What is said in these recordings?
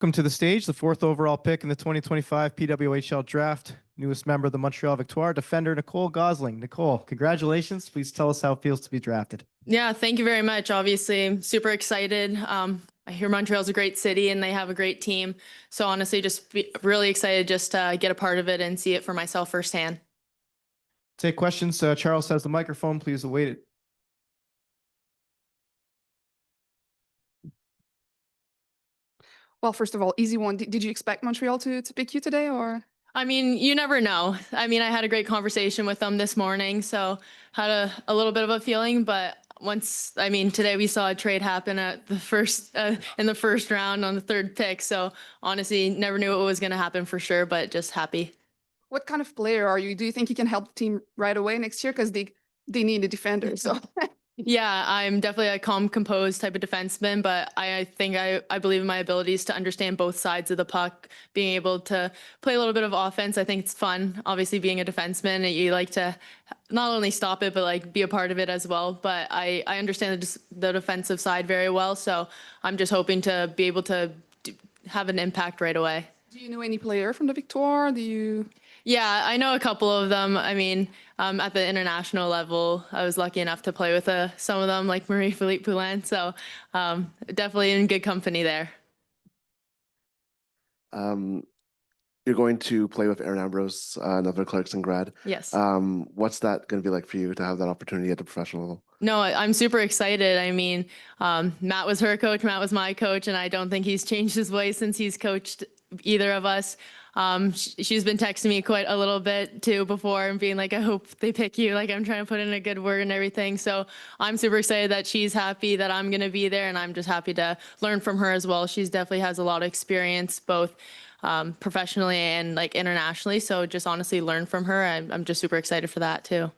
Welcome to the stage, the 4th overall pick in the 2025 PWHL draft, newest member of the Montreal Victoire, defender Nicole Gosling. Nicole, congratulations. Please tell us how it feels to be drafted. Yeah, thank you very much. Obviously, I'm super excited. I hear Montreal's a great city and they have a great team. So honestly, just really excited just to get a part of it and see it for myself firsthand. Take questions. Charles has the microphone. Please await it. Well, first of all, easy one. Did you expect Montreal to pick you today, or? I mean, you never know. I mean, I had a great conversation with them this morning, so had a little bit of a feeling, but today we saw a trade happen at the first in the first round on the 3rd pick. So honestly, never knew what was going to happen for sure, but just happy. What kind of player are you? Do you think you can help the team right away next year? Because they need a defender, so. Yeah, I'm definitely a calm, composed type of defenseman, but I think I believe in my abilities to understand both sides of the puck, being able to play a little bit of offense. I think it's fun. Obviously, being a defenseman, you like to not only stop it, but like be a part of it as well. But I understand the defensive side very well, so I'm just hoping to be able to have an impact right away. Do you know any player from the Victoire? Do you? Yeah, I know a couple of them. I mean, at the international level, I was lucky enough to play with some of them, like Marie-Philippe Poulin. So definitely in good company there. You're going to play with Aaron Ambrose, another Clarkson grad. Yes. What's that going to be like for you to have that opportunity at the professional level? No, I'm super excited. I mean, Matt was her coach, Matt was my coach, and I don't think he's changed his way since he's coached either of us. She's been texting me quite a little bit too before and being like, I hope they pick you. Like, I'm trying to put in a good word and everything. So I'm super excited that she's happy that I'm going to be there, and I'm just happy to learn from her as well. She's definitely has a lot of experience, both professionally and like internationally. So just honestly learn from her. I'm just super excited for that too.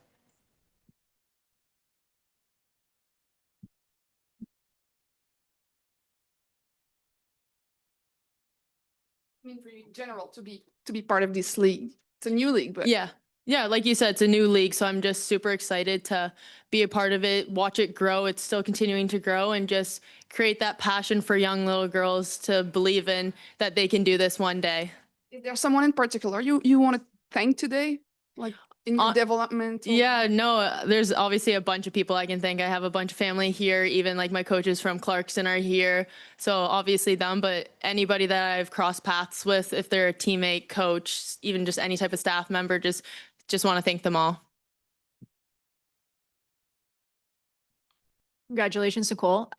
I mean, for you in general, to be part of this league. It's a new league, but yeah, like you said, it's a new league, so I'm just super excited to be a part of it, watch it grow. It's still continuing to grow, and just create that passion for young little girls to believe in that they can do this one day. Is there someone in particular you want to thank today, like in your development? Or? Yeah, no, there's obviously a bunch of people I can thank. I have a bunch of family here, even like my coaches from Clarkson are here. So obviously them, but anybody that I've crossed paths with, if they're a teammate, coach, even just any type of staff member, just want to thank them all. Congratulations, Nicole.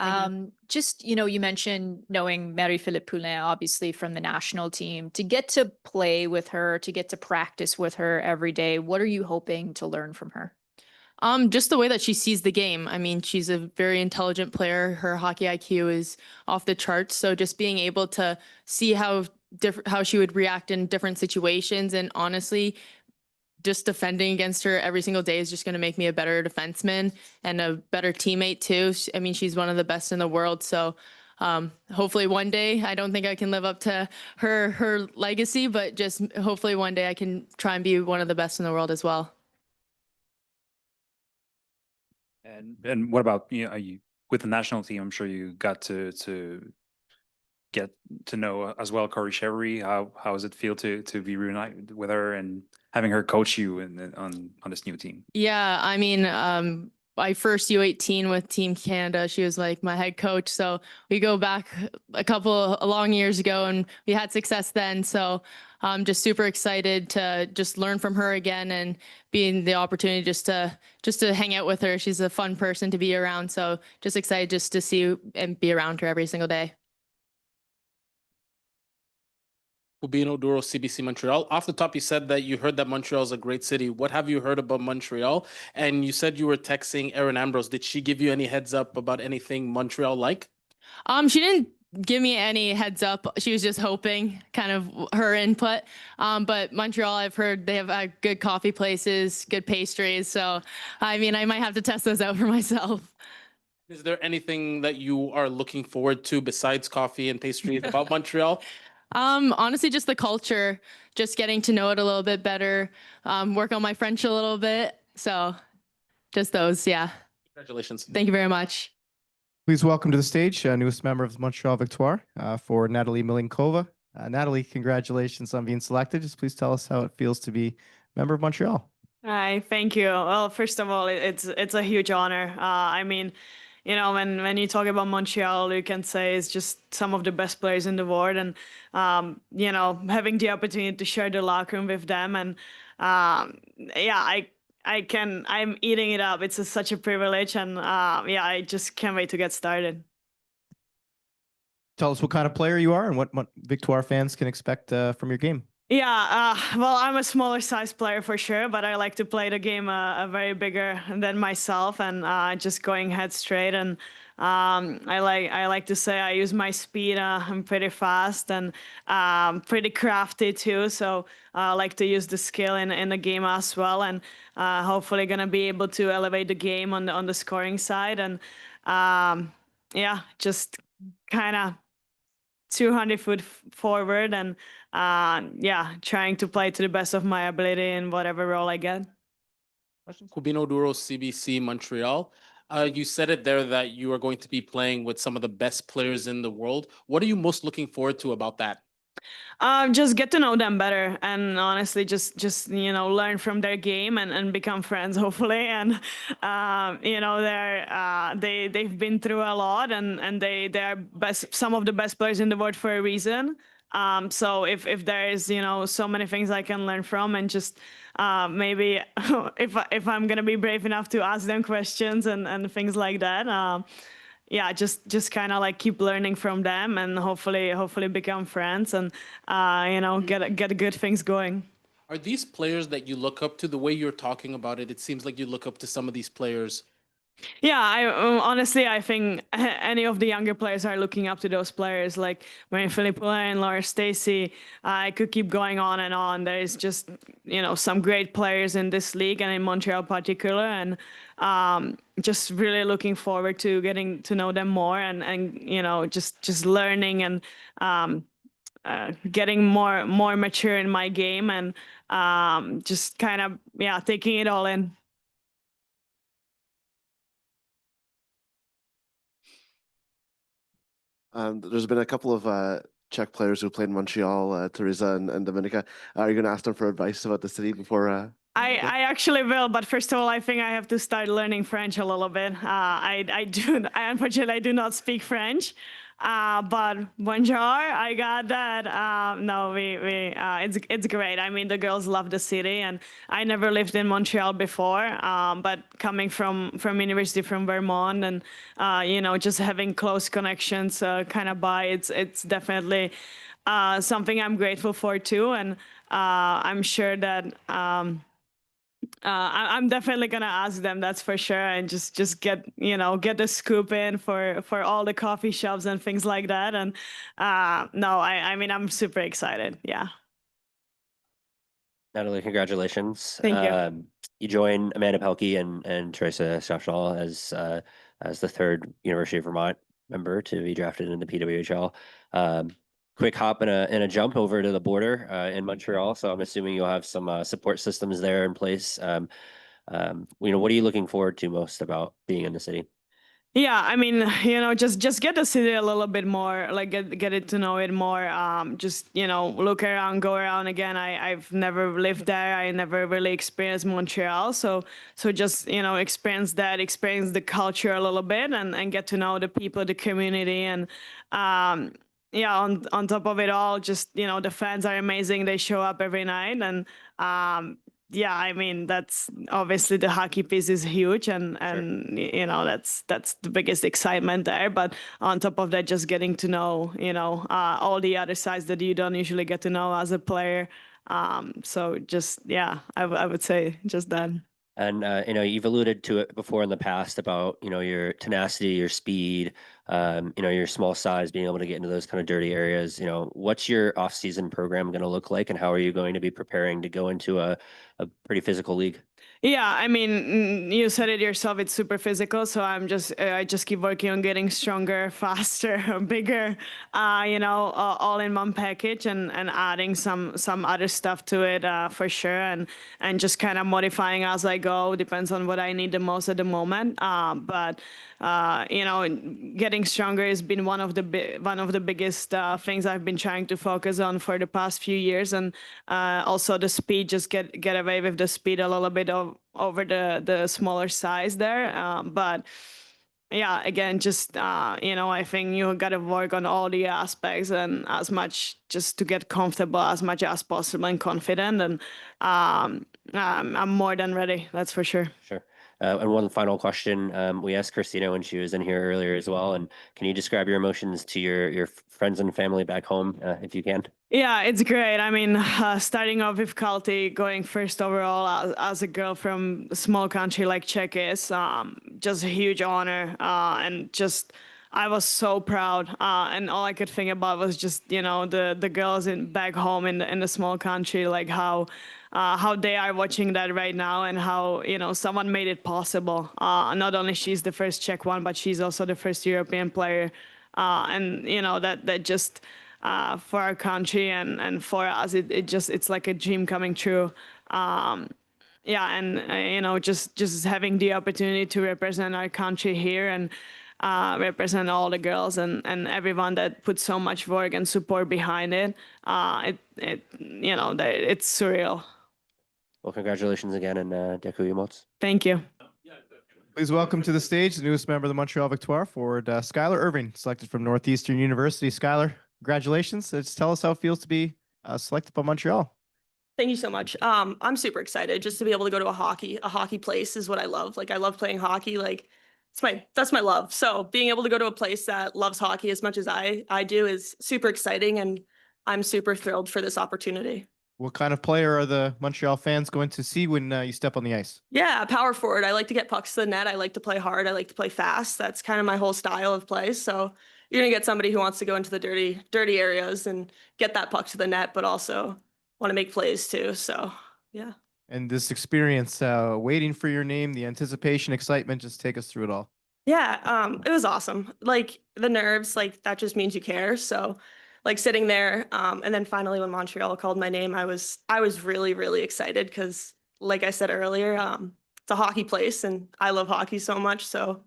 Just, you mentioned knowing Marie-Philippe Poulin, obviously from the national team, to get to play with her, to get to practice with her every day. What are you hoping to learn from her? Just the way that she sees the game. I mean, she's a very intelligent player. Her hockey IQ is off the charts. So just being able to see how she would react in different situations, and honestly, just defending against her every single day is just going to make me a better defenseman and a better teammate too. I mean, she's one of the best in the world. So hopefully one day, I don't think I can live up to her legacy, but just hopefully one day I can try and be one of the best in the world as well. And what about, you with the national team? I'm sure you got to get to know as well Corey Chevery. How does it feel to be reunited with her and having her coach you on this new team? Yeah, I mean, my first U18 with Team Canada, she was like my head coach. So we go back a long years ago, and we had success then. So I'm just super excited to just learn from her again, and being the opportunity just to hang out with her. She's a fun person to be around. So just excited just to see and be around her every single day. Ubino Duro, CBC Montreal. Off the top, you said that you heard that Montreal is a great city. What have you heard about Montreal? And you said you were texting Erin Ambrose. Did she give you any heads up about anything Montreal like? She didn't give me any heads up. She was just hoping, kind of her input. But Montreal, I've heard they have good coffee places, good pastries. So, I mean, I might have to test those out for myself. Is there anything that you are looking forward to besides coffee and pastries about Montreal? Honestly, just the culture, just getting to know it a little bit better, work on my French a little bit. So just those, yeah. Congratulations. Thank you very much. Please welcome to the stage newest member of the Montreal Victoire for Natalie Mlynkova. Natalie, congratulations on being selected. Just please tell us how it feels to be a member of Montreal. Hi, thank you. Well, first of all, it's a huge honor. I mean, you know, when you talk about Montreal, you can say it's just some of the best players in the world, and you know, having the opportunity to share the locker room with them, and yeah, I'm eating it up. It's such a privilege, and yeah, I just can't wait to get started. Tell us what kind of player you are and what Victoire fans can expect from your game. Yeah, well, I'm a smaller size player for sure, but I like to play the game a very bigger than myself, and just going head straight. And I like to say I use my speed. I'm pretty fast and pretty crafty too. So I like to use the skill in the game as well, and hopefully gonna be able to elevate the game on the scoring side. And yeah, just kind of 200 foot forward, and yeah, trying to play to the best of my ability in whatever role I get. Cubino Duro, CBC Montreal. You said it there that you are going to be playing with some of the best players in the world. What are you most looking forward to about that? Just get to know them better, and honestly, just you know, learn from their game and become friends, hopefully. And you know, they've been through a lot, and they're some of the best players in the world for a reason. So if there is, you know, so many things I can learn from, and just maybe if I'm gonna be brave enough to ask them questions and things like that. Yeah, just kind of like keep learning from them, and hopefully become friends, and you know, get good things going. Are these players that you look up to? The way you're talking about it, it seems like you look up to some of these players. Yeah, I honestly, I think any of the younger players are looking up to those players, like Marie-Philippe Poulin and Laura Stacey. I could keep going on and on. There's just, you know, some great players in this league and in Montreal in particular, and just really looking forward to getting to know them more, and you know, just learning and getting more mature in my game, and just kind of, yeah, taking it all in. There's been a couple of Czech players who played in Montreal, Teresa and Dominika. Are you going to ask them for advice about the city before? I actually will, but first of all, I think I have to start learning French a little bit. I unfortunately I do not speak French, but bonjour, I got that. No, it's great. I mean, the girls love the city, and I never lived in Montreal before, but coming from University from Vermont, and you know, just having close connections kind of by, it's definitely something I'm grateful for too, and I'm sure that. I'm definitely gonna ask them, that's for sure, and just get, you know, get the scoop in for all the coffee shops and things like that. And no, I mean, I'm super excited. Yeah. Natalie, congratulations. Thank you. You joined Amanda Pelkey and Teresa Schafnal as the third University of Vermont member to be drafted in the PWHL. Quick hop and a jump over to the border in Montreal. So I'm assuming you'll have some support systems there in place. You know, what are you looking forward to most about being in the city? Yeah, I mean, you know, just get the city a little bit more, like get it to know it more. Just, you know, look around, go around again. I've never lived there. I never really experienced Montreal. So just, you know, experience the culture a little bit, and get to know the people, the community, and yeah, on top of it all, just, you know, the fans are amazing. They show up every night, and yeah, I mean, that's obviously the hockey piece is huge, and you know, that's the biggest excitement there. But on top of that, just getting to know, you know, all the other sides that you don't usually get to know as a player. So just, yeah, I would say just that. And you know, you've alluded to it before in the past about, you know, your tenacity, your speed, you know, your small size, being able to get into those kind of dirty areas. You know, what's your off-season program going to look like, and how are you going to be preparing to go into a pretty physical league? Yeah, I mean, you said it yourself. It's super physical, so I just keep working on getting stronger, faster, bigger. All in one package, and adding some other stuff to it for sure, and just kind of modifying as I go. Depends on what I need the most at the moment. But getting stronger has been one of the biggest things I've been trying to focus on for the past few years, and also the speed. Just get away with the speed a little bit over the smaller size there. But yeah, again, just I think you got to work on all the aspects and as much just to get comfortable as much as possible and confident. And I'm more than ready. That's for sure. Sure. And one final question. We asked Christina when she was in here earlier as well. And can you describe your emotions to your friends and family back home, if you can? Yeah, it's great. I mean, starting off with Kalti, going first overall as a girl from a small country like Czech is just a huge honor. And just, I was so proud. And all I could think about was just, the girls back home in the small country, like how they are watching that right now, and how someone made it possible. Not only she's the first Czech one, but she's also the first European player, and that just for our country and for us, it's like a dream coming true. Yeah, and just having the opportunity to represent our country here and represent all the girls and everyone that put so much work and support behind it. It's surreal. Well, congratulations again, and Deku Moc. Thank you. Please welcome to the stage the newest member of the Montreal Victoire, forward Skyler Irving, selected from Northeastern University. Skyler, congratulations. Just tell us how it feels to be selected by Montreal. Thank you so much. I'm super excited just to be able to go to a hockey place is what I love. Like, I love playing hockey. Like, that's my love. So being able to go to a place that loves hockey as much as I do is super exciting, and I'm super thrilled for this opportunity. What kind of player are the Montreal fans going to see when you step on the ice? Yeah, power forward. I like to get pucks to the net. I like to play hard. I like to play fast. That's kind of my whole style of play. So you're going to get somebody who wants to go into the dirty areas and get that puck to the net, but also want to make plays too. So, yeah. And this experience, waiting for your name, the anticipation, excitement, just take us through it all. Yeah, it was awesome. Like, the nerves, like, that just means you care. So, like, sitting there, and then finally when Montreal called my name, I was really, really excited because, like I said earlier, it's a hockey place and I love hockey so much. So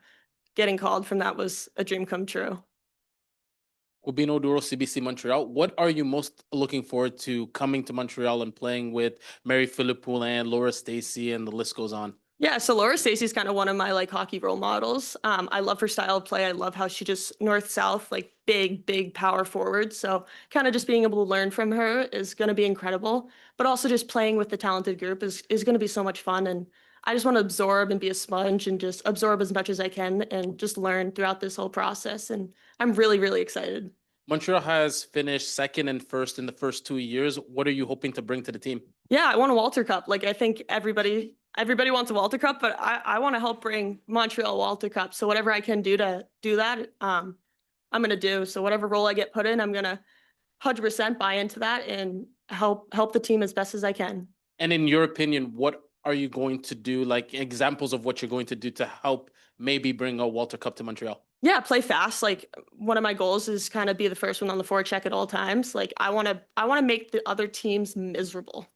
getting called from that was a dream come true. Gobino Duro, CBC Montreal. What are you most looking forward to coming to Montreal and playing with Marie-Philippe Poulin, Laura Stacey, and the list goes on? Yeah, so Laura Stacey's kind of one of my hockey role models. I love her style of play. I love how she just north-south, like big power forward. So kind of just being able to learn from her is going to be incredible. But also just playing with the talented group is going to be so much fun. And I just want to absorb and be a sponge and just absorb as much as I can and just learn throughout this whole process. And I'm really, really excited. Montreal has finished second and first in the first 2 years. What are you hoping to bring to the team? Yeah, I want a Walter Cup. Like, I think everybody wants a Walter Cup, but I want to help bring Montreal Walter Cup. So whatever I can do to do that, I'm going to do. So whatever role I get put in, I'm going to 100% buy into that and help the team as best as I can. And in your opinion, what are you going to do? Like, examples of what you're going to do to help maybe bring a Walter Cup to Montreal? Yeah, play fast. Like, one of my goals is kind of be the first one on the forecheck at all times. Like, I want to make the other teams miserable.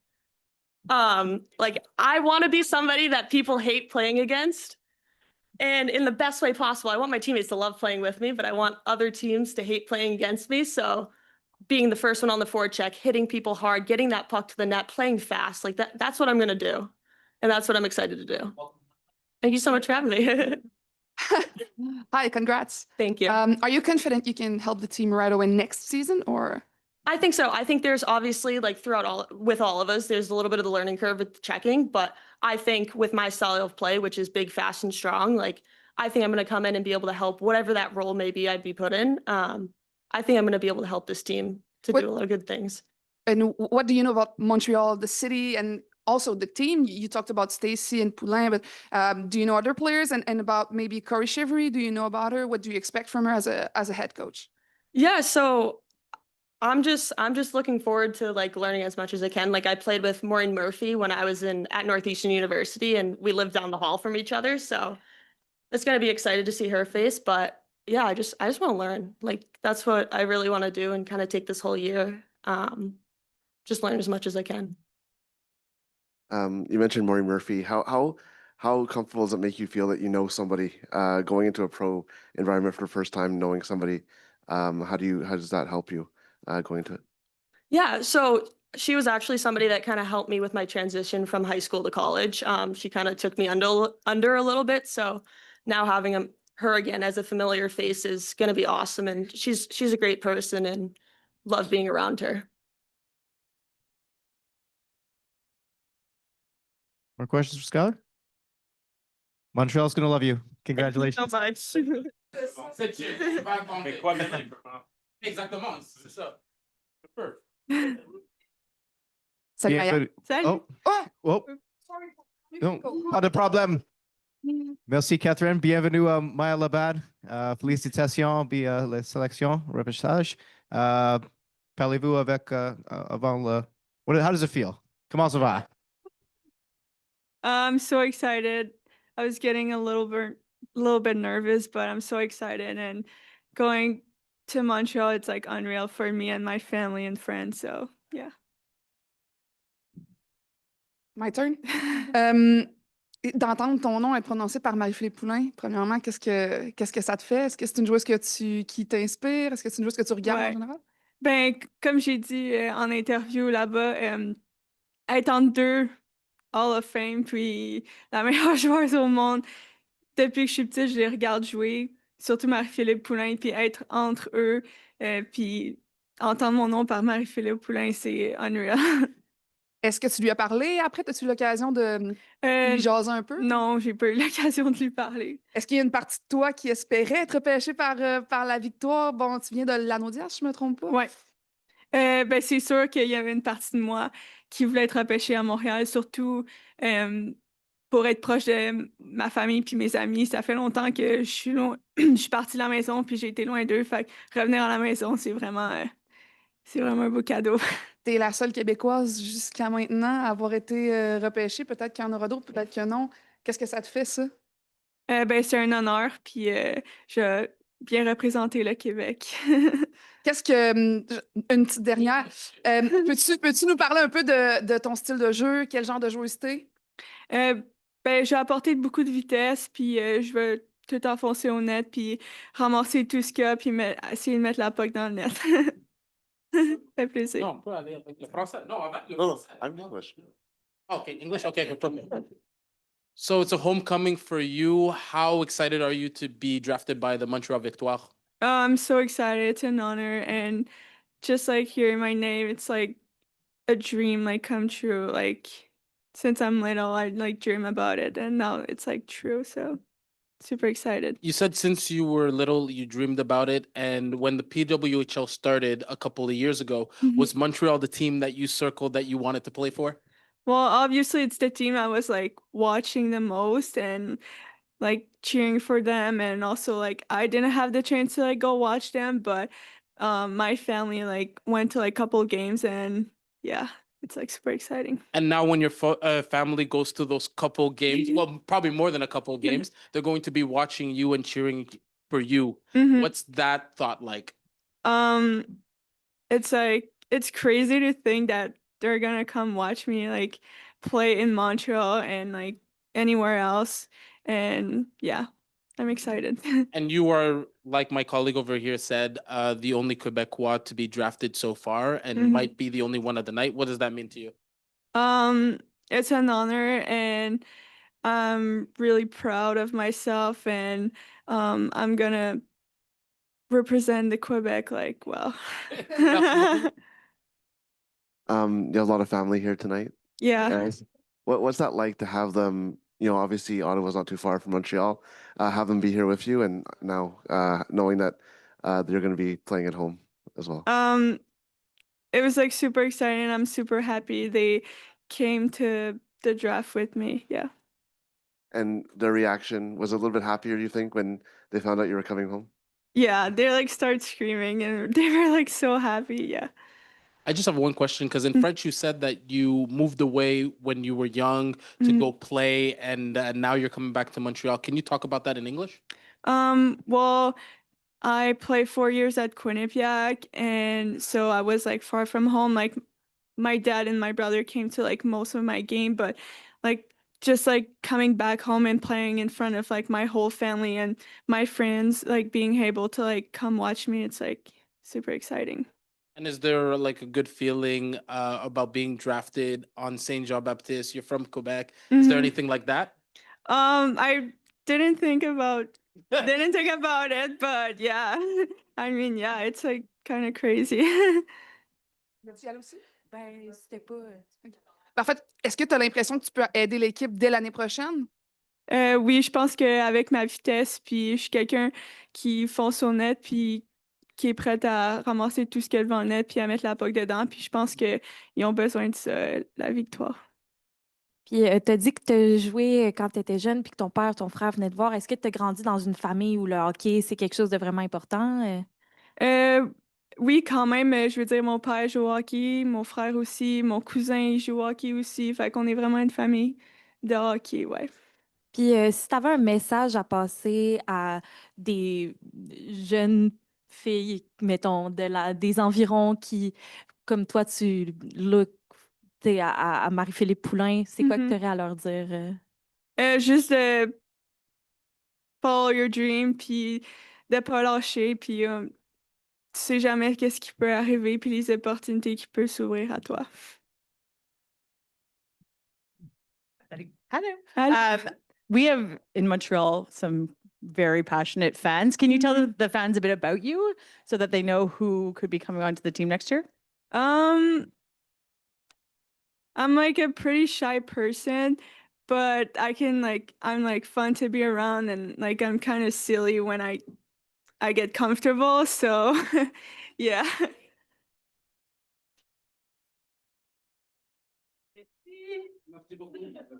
Like, I want to be somebody that people hate playing against, and in the best way possible. I want my teammates to love playing with me, but I want other teams to hate playing against me. So being the first one on the forecheck, hitting people hard, getting that puck to the net, playing fast, like that's what I'm going to do. And that's what I'm excited to do. Thank you so much for having me. Hi, congrats. Thank you. Are you confident you can help the team right away next season, or? I think so. I think there's obviously, like, with all of us, there's a little bit of the learning curve with checking, but I think with my style of play, which is big, fast, and strong, like, I think I'm going to come in and be able to help whatever that role may be I'd be put in. I think I'm going to be able to help this team to do a lot of good things. And what do you know about Montreal, the city, and also the team? You talked about Stacey and Poulin, but do you know other players, and about maybe Corey Chevry? Do you know about her? What do you expect from her as a head coach? Yeah, so I'm just looking forward to like learning as much as I can. Like I played with Maureen Murphy when I was at Northeastern University and we lived down the hall from each other. So it's gonna be excited to see her face. But yeah, I just want to learn. Like that's what I really want to do and kind of take this whole year. Just learn as much as I can. You mentioned Maureen Murphy. How comfortable does it make you feel that you know somebody going into a pro environment for the first time, knowing somebody? How does that help you going into it? Yeah, so she was actually somebody that kind of helped me with my transition from high school to college. She kind of took me under a little bit. So now having her again as a familiar face is going to be awesome. And she's a great person and love being around her. More questions for Skylar? Montreal's gonna love you. Congratulations. Thank you so much. Exactement, c'est ça. Salut, Maya. Bienvenue- Salut. Oh, oh, non, pas de problème. Merci Catherine. Bienvenue Maya Labad. Félicitations pour la sélection, repêchage. Parlez-vous avec avant le. How does it feel? Comment ça va? I'm so excited. I was getting a little bit nervous, but I'm so excited, and going to Montreal, it's like unreal for me and my family and friends. So yeah. My turn. D'entendre ton nom être prononcé par Marie-Philippe Poulin, premièrement, qu'est-ce que ça te fait? Est-ce que c'est une joueuse qui t'inspire? Est-ce que c'est une joueuse que tu regardes en Ouais. général? Ben, comme j'ai dit en interview là-bas, être entre deux Hall of Fame, puis la meilleure joueuse au monde, depuis que je suis petite, je les regarde jouer, surtout Marie-Philippe Poulin, puis être entre eux, puis entendre mon nom par Marie-Philippe Poulin, c'est unreal. Est-ce que tu lui as parlé après? As-tu eu l'occasion de lui jaser un peu? Non, j'ai pas eu l'occasion de lui parler. Est-ce qu'il y a une partie de toi qui espérait être repêchée par la Victoire? Bon, tu viens de l'Anaudière, si je me trompe pas. Ouais. Ben, c'est sûr qu'il y avait une partie de moi qui voulait être repêchée à Montréal, surtout pour être proche de ma famille puis mes amis. Ça fait longtemps que je suis loin, je suis partie de la maison puis j'ai été loin d'eux. Fait que revenir à la maison, c'est vraiment un beau cadeau. T'es la seule Québécoise jusqu'à maintenant à avoir été repêchée. Peut-être qu'il y en aura d'autres, peut-être que non. Qu'est-ce que ça te fait, ça? Ben, c'est un honneur puis je vais bien représenter le Québec. Qu'est-ce que. Une petite dernière. Peux-tu nous parler un peu de ton style de jeu? Quel genre de joueuse t'es? Ben, je vais apporter beaucoup de vitesse, puis je vais tout enfoncer au net, puis ramasser tout ce qu'il y a, puis essayer de mettre la puck dans le net. Ça fait plaisir. Non, on peut aller avec le français. Non, avec le No, français. I'm English. Okay, English. Okay, perfect. So it's a homecoming for you. How excited are you to be drafted by the Montreal Victoire? I'm so excited. It's an honor, and just like hearing my name, it's like a dream like come true. Like since I'm little, I like dream about it, and now it's like true. So super excited. You said since you were little, you dreamed about it. And when the PWHL started a couple of years ago, was Montreal the team that you circled that you wanted to play for? Well, obviously it's the team I was like watching the most and like cheering for them, and also like I didn't have the chance to like go watch them, but my family like went to like a couple of games, and yeah, it's like super exciting. And now when your family goes to those couple games, well, probably more than a couple of games, they're going to be watching you and cheering for you. Mhm. What's that thought like? It's like it's crazy to think that they're gonna come watch me like play in Montreal and like anywhere else, and yeah, I'm excited. And you are, like my colleague over here said, the only Quebecois to be drafted so far and might be the only one of the night. What does that mean to you? It's an honor, and I'm really proud of myself, and I'm gonna represent the Quebec like well. You have a lot of family here tonight. Yeah. Guys, what's that like to have them? Obviously Ottawa's not too far from Montreal. Have them be here with you, and now knowing that they're going to be playing at home as well. It was like super exciting. I'm super happy they came to the draft with me. Yeah. And their reaction was a little bit happier, you think, when they found out you were coming home? Yeah, they like start screaming and they were like so happy. Yeah. I just have one question because in French you said that you moved away when you were young to Mhm. go play, and now you're coming back to Montreal. Can you talk about that in English? Well, I played 4 years at Quinnipiac, and so I was like far from home. Like my dad and my brother came to like most of my game, but like just like coming back home and playing in front of like my whole family and my friends, like being able to like come watch me, it's like super exciting. And is there like a good feeling about being drafted on Saint Jean Baptiste? You're from Quebec. Is there Mhm. anything like that? I didn't think about it, but yeah. I mean, yeah, it's like kind of crazy. Veux-tu y aller aussi? Ben, c'était pas. En fait, est-ce que tu as l'impression que tu peux aider l'équipe dès l'année prochaine? Oui, je pense qu'avec ma vitesse, puis je suis quelqu'un qui fonce au net, puis qui est prête à ramasser tout ce qu'elle veut en net, puis à mettre la puck dedans. Puis je pense qu'ils ont besoin de ça, la victoire. Puis t'as dit que t'as joué quand t'étais jeune, puis que ton père, ton frère venaient te voir. Est-ce que t'as grandi dans une famille où le hockey, c'est quelque chose de vraiment important? Euh, oui, quand même, je veux dire, mon père joue au hockey, mon frère aussi, mon cousin il joue au hockey aussi. Fait qu'on est vraiment une famille de hockey, ouais. Puis si tu avais un message à passer à des jeunes filles, mettons, des environs qui, comme toi, tu look t'sais, à Marie-Philippe Poulain, c'est quoi que tu Mhm. aurais à leur dire? Juste de follow your dream, puis de pas lâcher, puis tu sais jamais qu'est-ce qui peut arriver, puis les opportunités qui peuvent s'ouvrir à toi. Hello. Allô? We have in Montreal some very passionate fans. Can you tell the fans a bit about you so that they know who could be coming onto the team next year? I'm like a pretty shy person, but I'm like fun to be around, and like I'm kind of silly when I get comfortable, so yeah.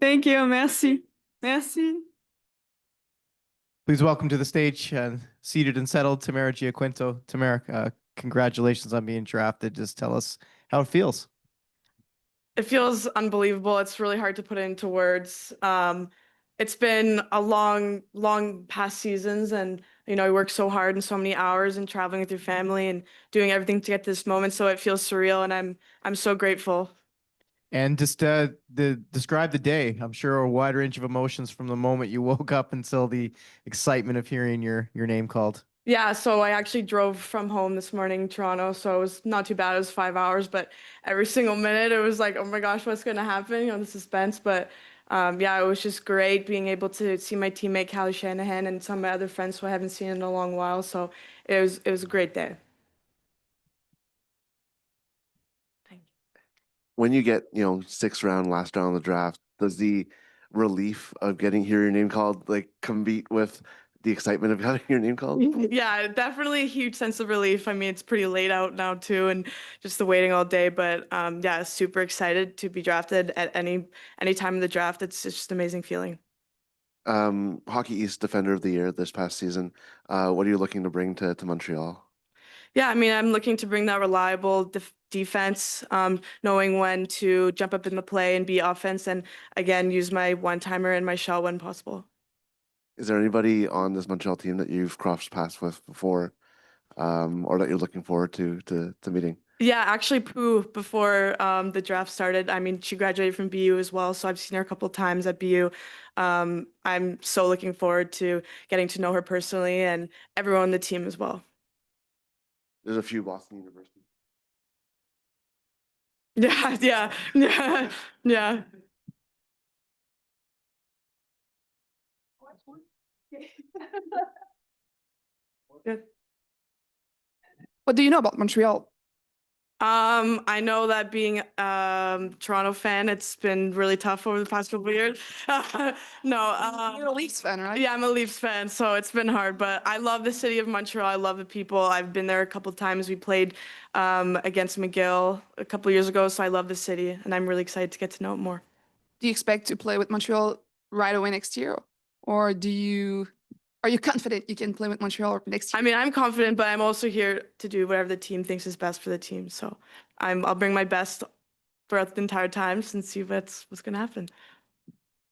Thank you, merci. Merci. Please welcome to the stage, seated and settled, Tamara Giaquinto. Tamara, congratulations on being drafted. Just tell us how it feels. It feels unbelievable. It's really hard to put into words. It's been a long past seasons, and you work so hard and so many hours and traveling with your family and doing everything to get to this moment. So it feels surreal, and I'm so grateful. And just describe the day. I'm sure a wide range of emotions from the moment you woke up until the excitement of hearing your name called. Yeah, so I actually drove from home this morning, Toronto, so it was not too bad. It was 5 hours, but every single minute it was like, oh my gosh, what's gonna happen? The suspense. But yeah, it was just great being able to see my teammate Callie Shanahan and some of my other friends who I haven't seen in a long while. So it was a great day. When you get, sixth round, last round of the draft, does the relief of getting hear your name called like compete with the excitement of having your name called? Yeah, definitely a huge sense of relief. I mean, it's pretty late out now too, and just the waiting all day. But yeah, super excited to be drafted at any time of the draft. It's just an amazing feeling. Hockey East Defender of the Year this past season. What are you looking to bring to Montreal? Yeah, I mean, I'm looking to bring that reliable defense, knowing when to jump up in the play and be offense, and again, use my one-timer and my shell when possible. Is there anybody on this Montreal team that you've crossed paths with before, or that you're looking forward to meeting? Yeah, actually, Pooh, before the draft started, I mean, she graduated from BU as well, so I've seen her a couple of times at BU. I'm so looking forward to getting to know her personally and everyone on the team as well. There's a few Boston University. Yeah, yeah, yeah, yeah. Good. What do you know about Montreal? I know that being Toronto fan, it's been really tough over the past couple of years. No, You're a Leafs fan, right? yeah, I'm a Leafs fan, so it's been hard, but I love the city of Montreal. I love the people. I've been there a couple of times. We played against McGill a couple of years ago, so I love the city, and I'm really excited to get to know it more. Do you expect to play with Montreal right away next year? Or do you Are you confident you can play with Montreal next year? I mean, I'm confident, but I'm also here to do whatever the team thinks is best for the team. So I'll bring my best throughout the entire time and see what's going to happen.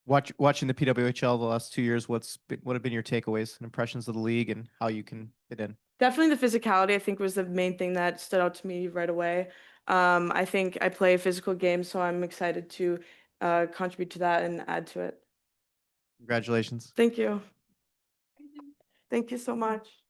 Watching the PWHL the last 2 years, what have been your takeaways and impressions of the league and how you can fit in? Definitely the physicality, I think, was the main thing that stood out to me right away. I think I play a physical game, so I'm excited to contribute to that and add to it. Congratulations. Thank you. Thank you so much.